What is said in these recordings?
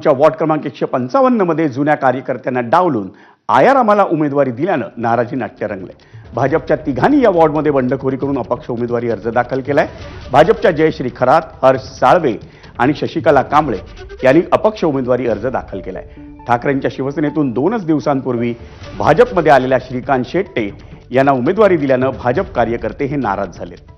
च्या वॉर्ड क्रमांक 155 मध्ये जुन्या कार्यकर्त्यांना डावलून आयारामाला उमेदवारी दिल्यानं नाराजी नाट्य रंगले। भाजपच्या तिघांनी या वॉर्डमध्ये बंडखोरी करून अपक्ष उमेदवारी अर्ज दाखल केलाय। भाजपच्या जयश्री खरात, हर्ष साळवे आणि शशिकला कांबळे यांनी अपक्ष उमेदवारी अर्ज दाखल केलाय। ठाकरेंच्या शिवसेनेतून 2 दिवसांपूर्वी भाजपमध्ये आलेल्या श्रीकांत शेट्टे यांना उमेदवारी दिल्यानं भाजप कार्यकर्ते हे नाराज झाले।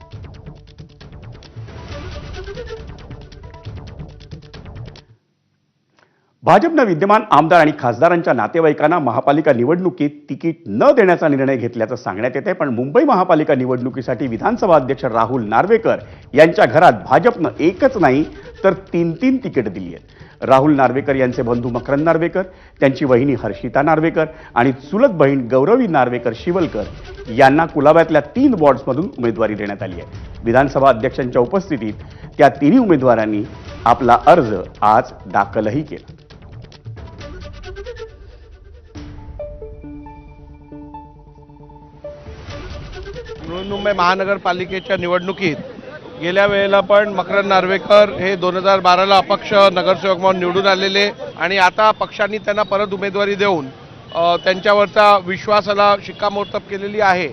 भाजपने विद्यमान आमदार आणि खासदारांच्या नातेवाईकांना महापालिका निवडणुकीत तिकीट न देण्याचा निर्णय घेतल्याचं सांगण्यात येते। पण मुंबई महापालिका निवडणुकीसाठी विधानसभा अध्यक्ष राहुल नार्वेकर यांच्या घरात भाजपने एकच नाही तर 3 तिकीट दिली आहेत। राहुल नार्वेकर यांचे बंधू मकरंद नार्वेकर, त्यांची वहिनी हर्षिता नार्वेकर आणि चुलत बहीण गौरवी नार्वेकर शिवलकर यांना कुलाब्यातल्या 3 वॉर्ड्समधून उमेदवारी देण्यात आली आहे। विधानसभा अध्यक्षांच्या उपस्थितीत त्या 3 उमेदवारांनी आपला अर्ज आज दाखलही केला। मुंबई महानगरपालिकेच्या निवडणुकीत गेल्या वेळेला पण मकरंद नार्वेकर हे 2012ला अपक्ष नगरसेवक म्हणून निवडून आलेले आणि आता पक्षांनी त्यांना परत उमेदवारी देऊन त्यांच्यावरचा विश्वासाला शिक्कामोर्तब केलेली आहे।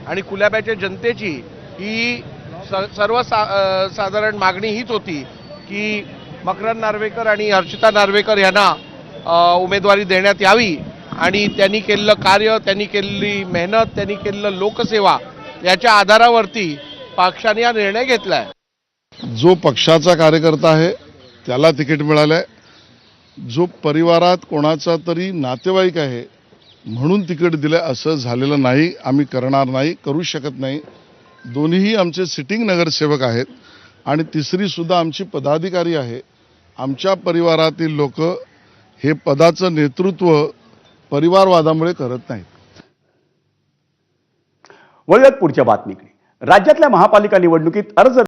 आणि कुलाब्याच्या जनतेची ही सर्वसाधारण मागणी हीच होती की मकरंद नार्वेकर आणि हर्षिता नार्वेकर यांना उमेदवारी देण्यात यावी आणि त्यांनी केलेलं कार्य, त्यांनी केलेली मेहनत, त्यांनी केलेलं लोकसेवा याच्या आधारावरती पक्षाने हा निर्णय घेतलाय। जो पक्षाचा कार्यकर्ता आहे त्याला तिकीट मिळालंय, जो परिवारात कोणाचा तरी नातेवाईक आहे म्हणून तिकीट दिलं असं झालेलं नाही, आम्ही करणार नाही, करू शकत नाही। दोन्हीही आमचे सिटिंग नगरसेवक आहेत आणि तिसरी सुद्धा आमची पदाधिकारी आहे। आमच्या परिवारातील लोक हे पदाचं नेतृत्व परिवारवादामुळे करत नाहीत। वळूयात पुढच्या बातमीकडे। राज्यातल्या महापालिका निवडणुकीत अर्ज